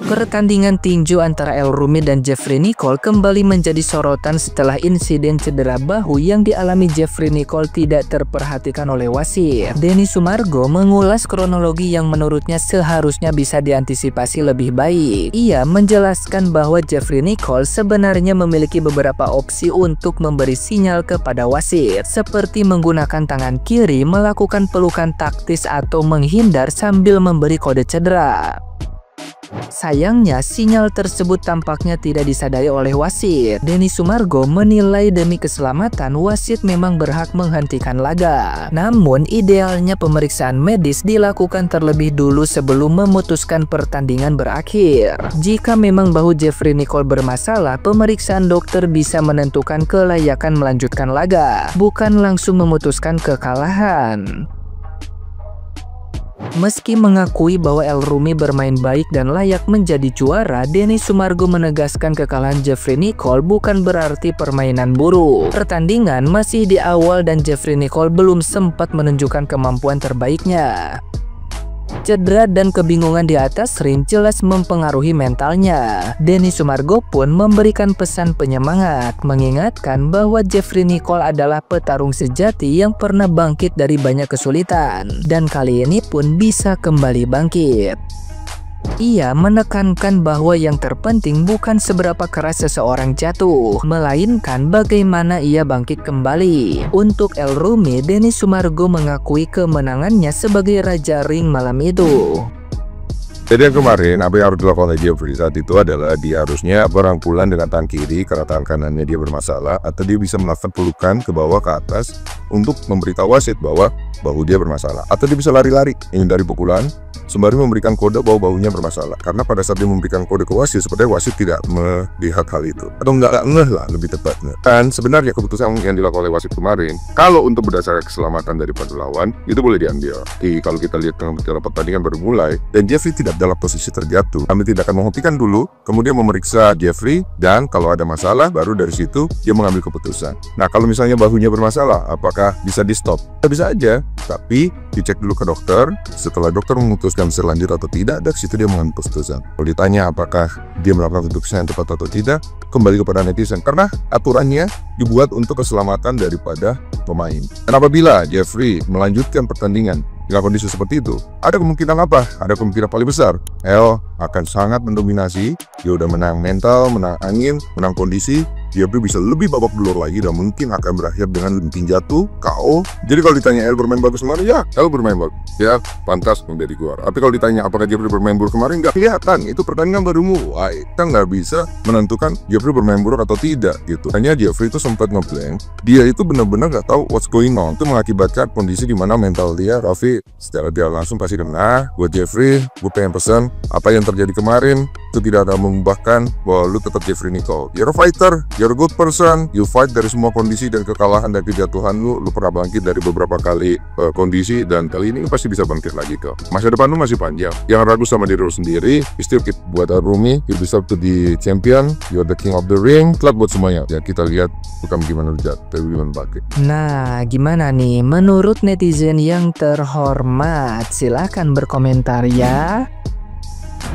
Pertandingan tinju antara El Rumi dan Jeffrey Nicole kembali menjadi sorotan setelah insiden cedera bahu yang dialami Jeffrey Nicole tidak terperhatikan oleh wasit. Denny Sumargo mengulas kronologi yang menurutnya seharusnya bisa diantisipasi lebih baik. Ia menjelaskan bahwa Jeffrey Nicole sebenarnya memiliki beberapa opsi untuk memberi sinyal kepada wasit, seperti menggunakan tangan kiri, melakukan pelukan taktis, atau menghindar sambil memberi kode cedera. Sayangnya, sinyal tersebut tampaknya tidak disadari oleh wasit. Denny Sumargo menilai demi keselamatan wasit memang berhak menghentikan laga. Namun, idealnya pemeriksaan medis dilakukan terlebih dulu sebelum memutuskan pertandingan berakhir. Jika memang bahu Jeffrey Nicole bermasalah, pemeriksaan dokter bisa menentukan kelayakan melanjutkan laga, bukan langsung memutuskan kekalahan. Meski mengakui bahwa El Rumi bermain baik dan layak menjadi juara, Denny Sumargo menegaskan kekalahan Jeffrey Nicole bukan berarti permainan buruk. Pertandingan masih di awal dan Jeffrey Nicole belum sempat menunjukkan kemampuan terbaiknya. Cedera dan kebingungan di atas ring jelas mempengaruhi mentalnya. Denny Sumargo pun memberikan pesan penyemangat, mengingatkan bahwa Jeffrey Nicole adalah petarung sejati yang pernah bangkit dari banyak kesulitan, dan kali ini pun bisa kembali bangkit. Ia menekankan bahwa yang terpenting bukan seberapa keras seseorang jatuh, melainkan bagaimana ia bangkit kembali. Untuk El Rumi, Denny Sumargo mengakui kemenangannya sebagai raja ring malam itu. Jadi yang kemarin, apa yang harus dilakukan oleh Jeffrey saat itu adalah dia harusnya berangkulan dengan tangan kiri karena tangan kanannya dia bermasalah, atau dia bisa melakukan pelukan ke bawah ke atas untuk memberitahu wasit bahwa bahu dia bermasalah, atau dia bisa lari-lari menghindari pukulan sembari memberikan kode bahwa bahunya bermasalah. Karena pada saat dia memberikan kode ke wasit, sepertinya wasit tidak melihat hal itu, atau nggak ngeh lah lebih tepatnya. Dan sebenarnya keputusan yang dilakukan oleh wasit kemarin, kalau untuk berdasarkan keselamatan daripada lawan, itu boleh diambil. Jadi kalau kita lihat dalam pertandingan baru mulai, dan Jeffrey tidak dalam posisi terjatuh, kami tidak akan menghentikan dulu, kemudian memeriksa Jeffrey, dan kalau ada masalah, baru dari situ dia mengambil keputusan. Nah, kalau misalnya bahunya bermasalah, apakah bisa di stop? Bisa aja, tapi dicek dulu ke dokter. Setelah dokter memutuskan berlanjut atau tidak, dari situ dia mengambil keputusan. Kalau ditanya apakah dia melakukan keputusan yang tepat atau tidak, kembali kepada netizen, karena aturannya dibuat untuk keselamatan daripada pemain. Dan apabila Jeffrey melanjutkan pertandingan dengan kondisi seperti itu, ada kemungkinan apa? Ada kemungkinan paling besar El akan sangat mendominasi. Dia udah menang mental, menang angin, menang kondisi. Jeffrey bisa lebih babak belur lagi dan mungkin akan berakhir dengan mungkin jatuh, KO. Jadi kalau ditanya El bermain bagus kemarin, ya El bermain bagus, ya pantas menjadi juara. Tapi kalau ditanya apakah Jeffrey bermain buruk kemarin, nggak kelihatan. Itu pertandingan baru mulai, kita nggak bisa menentukan Jeffrey bermain buruk atau tidak gitu. Hanya Jeffrey itu sempat ngeblank. Dia itu benar-benar nggak tahu what's going on. Itu mengakibatkan kondisi di mana mental dia, Raffi secara dia langsung pasti kena. Buat Jeffrey, gue pengen pesan, apa yang terjadi kemarin itu tidak ada mengubahkan bahwa lu tetap Jeffrey Nicole. You're a fighter, you're a good person, you fight dari semua kondisi dan kekalahan dan kejatuhan lu pernah bangkit dari beberapa kali kondisi, dan kali ini pasti bisa bangkit lagi kok. Masa depan lu masih panjang. Yang ragu sama diri lu sendiri, still keep buat Rumi, you deserve to be champion, you're the king of the ring. Telat buat semuanya. Ya kita lihat bukan gimana lu jatuh, tapi gimana bangkit. Nah, gimana nih menurut netizen yang terhormat? Silahkan berkomentar ya.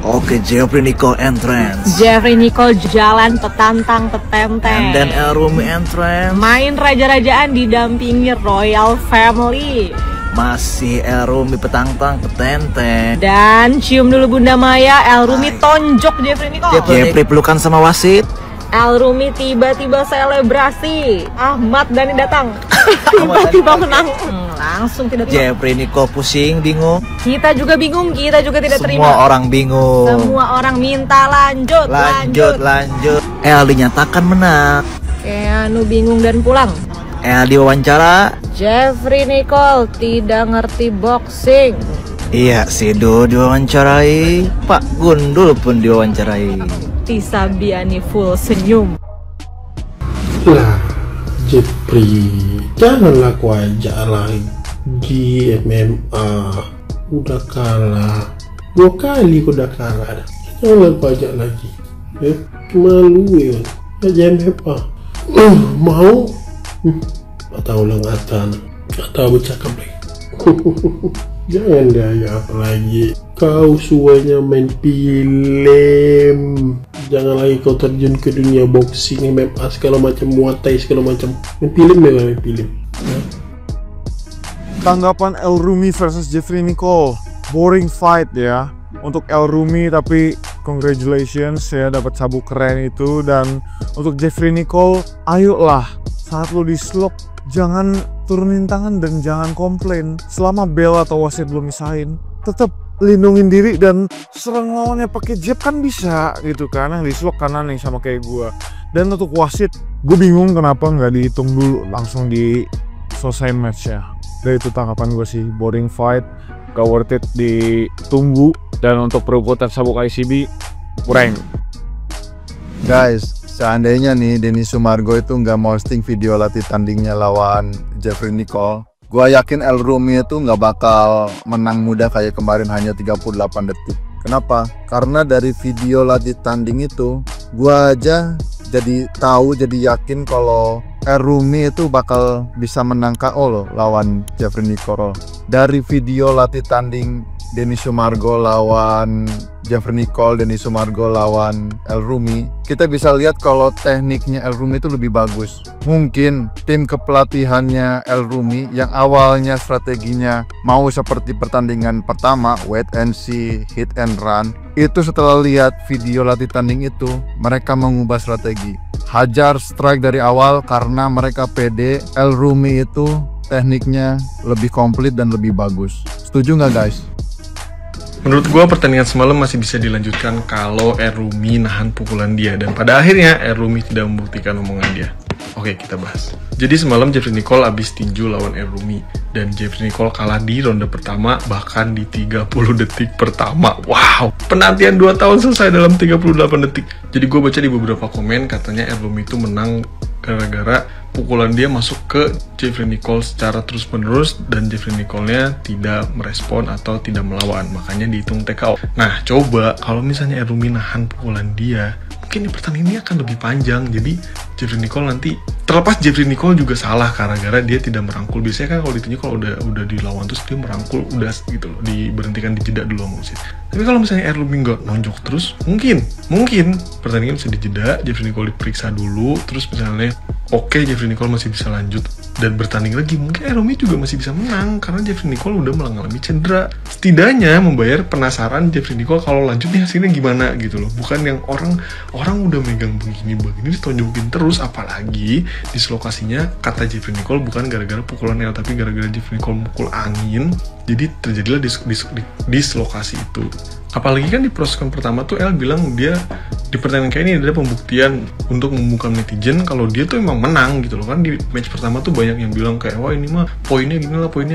Oke, Jeffrey Nicole entrance. Jeffrey Nicole jalan petantang petenteng. And then El Rumi entrance. Main raja-rajaan didampingi Royal Family. Masih El Rumi petantang petenteng. Dan cium dulu Bunda Maya, El Rumi tonjok Jeffrey Nicole. Jeffrey pelukan sama wasit. El Rumi tiba-tiba selebrasi. Ahmad Dhani datang. Tiba-tiba menang. Langsung tidak terima. Jeffrey Nicole pusing, bingung. Kita juga bingung, kita juga tidak terima. Semua orang bingung. Semua orang minta lanjut. El dinyatakan menang. Keanu bingung dan pulang. El diwawancara. Jeffrey Nicole tidak ngerti boxing. Iya, Sido diwawancarai. Pak Gundul pun diwawancarai. Tisa Biani full senyum. Lah, Jeffrey, jangan laku aja lagi di MMA. Udah kalah 2 kali, udah kalah. Jangan laku aja lagi. Malu ya. Jangan apa? Mau? Atau lengatan? Atau bercakap lagi? Jangan gaya apa lagi. Kau suanya main film, jangan lagi kau terjun ke dunia boxing, MMA segala macam, Muay Thai segala macam. Main film ya, main film. Tanggapan El Rumi versus Jeffrey Nicole, boring fight ya untuk El Rumi, tapi congratulations ya dapat sabuk keren itu. Dan untuk Jeffrey Nicole, ayolah saat lo dislok jangan turunin tangan dan jangan komplain. Selama bel atau wasit belum misahin, tetap lindungin diri dan serang lawannya pakai jab kan bisa gitu kan, yang dislok kanan nih sama kayak gua. Dan untuk wasit, gue bingung kenapa nggak dihitung dulu langsung di selesai matchnya. Dan itu tanggapan gue sih, boring fight, gak worth it ditunggu. Dan untuk perebutan sabuk ICB kurang. Guys, seandainya nih Denny Sumargo itu nggak posting video latih tandingnya lawan Jeffrey Nicole, gua yakin El Rumi itu nggak bakal menang mudah kayak kemarin hanya 38 detik. Kenapa? Karena dari video latih tanding itu, gua aja jadi tahu, jadi yakin kalau El Rumi itu bakal bisa menang KO loh lawan Jeffrey Nicole. Dari video latih tanding Denny Sumargo lawan Jeffrey Nicole, Denny Sumargo lawan El Rumi, kita bisa lihat kalau tekniknya El Rumi itu lebih bagus. Mungkin tim kepelatihannya El Rumi yang awalnya strateginya mau seperti pertandingan pertama, wait and see, hit and run, itu setelah lihat video latih tanding itu, mereka mengubah strategi. Hajar strike dari awal karena mereka pede El Rumi itu tekniknya lebih komplit dan lebih bagus. Setuju nggak guys? Menurut gue pertandingan semalam masih bisa dilanjutkan kalau El Rumi nahan pukulan dia, dan pada akhirnya El Rumi tidak membuktikan omongan dia. Oke, kita bahas. Jadi semalam Jeffrey Nicole abis tinju lawan El Rumi, dan Jeffrey Nicole kalah di ronde pertama bahkan di 30 detik pertama. Wow, penantian 2 tahun selesai dalam 38 detik. Jadi gue baca di beberapa komen katanya El Rumi itu menang gara-gara pukulan dia masuk ke Jeffrey Nicole secara terus-menerus dan Jeffrey Nicole-nya tidak merespon atau tidak melawan, makanya dihitung TKO. Nah, coba kalau misalnya El Rumi nahan pukulan dia, mungkin pertandingan ini akan lebih panjang. Jadi Jeffrey Nicole nanti, terlepas Jeffrey Nicole juga salah gara-gara dia tidak merangkul. Biasanya kan kalau ditinju kalau udah dilawan terus dia merangkul, udah gitu loh, diberhentikan, dijeda dulu sama wasit. Tapi kalau misalnya El Rumi nggak nonjok terus, mungkin pertandingan bisa dijeda, Jeffrey Nicole diperiksa dulu, terus misalnya oke, Jeffrey Nicole masih bisa lanjut dan bertanding lagi, mungkin El Rumi juga masih bisa menang karena Jeffrey Nicole udah mengalami cedera. Setidaknya membayar penasaran Jeffrey Nicole kalau lanjut nih hasilnya gimana gitu loh. Bukan yang orang udah megang begini ditonjokin terus, apalagi dislokasinya kata Jeffrey Nicole bukan gara-gara pukulan El, tapi gara-gara Jeffrey Nicole mukul angin. Jadi terjadilah dislokasi itu. Apalagi kan di prosekan pertama tuh El bilang dia di pertandingan kayak ini ada pembuktian untuk membungkam netizen kalau dia tuh emang menang gitu loh. Kan di match pertama tuh banyak yang bilang kayak wah ini mah poinnya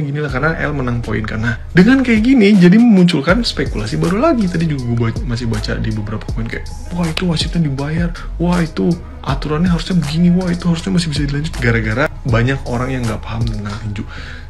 gini lah karena El menang poin. Karena dengan kayak gini jadi memunculkan spekulasi baru lagi. Tadi juga gue masih baca di beberapa komen kayak wah itu wasitnya dibayar, wah itu aturannya harusnya begini, wah itu harusnya masih bisa dilanjut, gara-gara banyak orang yang nggak paham tentang tinju.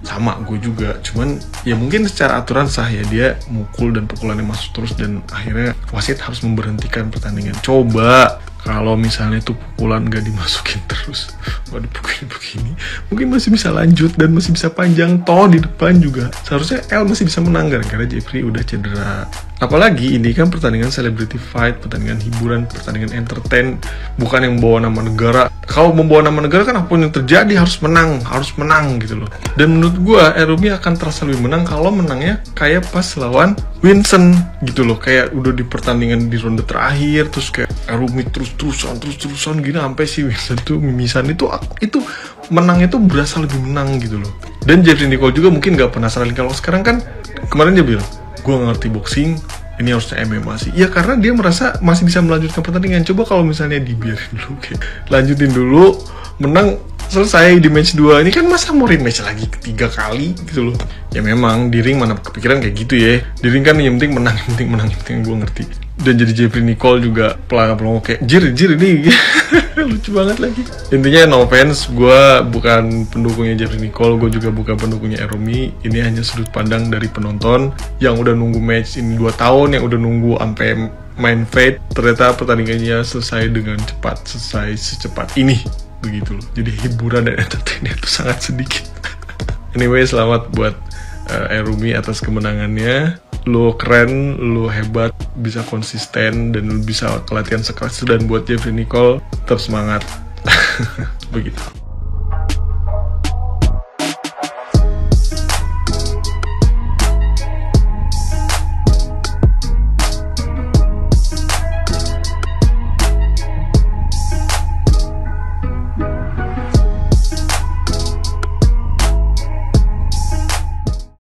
Sama gue juga, cuman ya mungkin secara aturan sah ya dia mukul dan pukulannya masuk terus dan akhirnya wasit harus memberhentikan pertandingan. Coba kalau misalnya itu pukulan gak dimasukin terus, waduh begini, mungkin masih bisa lanjut dan masih bisa panjang. Toh di depan juga seharusnya El masih bisa menang gara-gara Jeffrey udah cedera. Apalagi ini kan pertandingan celebrity fight, pertandingan hiburan, pertandingan entertain, bukan yang bawa nama negara. Kalau membawa nama negara kan apapun yang terjadi harus menang gitu loh. Dan menurut gue El Rumi akan terasa lebih menang kalau menangnya kayak pas lawan Vincent gitu loh, kayak udah di pertandingan di ronde terakhir terus kayak El Rumi terus-terusan gini sampai si Vincent tuh mimisan, itu menangnya tuh berasa lebih menang gitu loh. Dan Jeffrey Nicole juga mungkin gak penasaran kalau sekarang kan, kemarin dia bilang gue gak ngerti boxing, ini harusnya MMA sih. Ya karena dia merasa masih bisa melanjutkan pertandingan. Coba kalau misalnya dibiarin dulu, kayak lanjutin dulu, menang, selesai di match 2. Ini kan masa mau rematch lagi ketiga kali gitu loh. Ya memang di ring mana kepikiran kayak gitu ya. Di ring kan yang penting menang, gue ngerti. Dan jadi Jeffrey Nicole juga pelangga kayak jir ini lucu banget lagi. Intinya no offense, gue bukan pendukungnya Jeffrey Nicole, gue juga bukan pendukungnya El Rumi. Ini hanya sudut pandang dari penonton yang udah nunggu match ini 2 tahun, yang udah nunggu sampai main fight, ternyata pertandingannya selesai dengan cepat, selesai secepat ini begitu loh. Jadi hiburan dan entertainnya itu sangat sedikit. Anyway, selamat buat El Rumi atas kemenangannya. Lu keren, lu hebat, bisa konsisten, dan lu bisa latihan sekeras itu. Dan buat Jeffrey Nicole, tetap semangat. Begitu.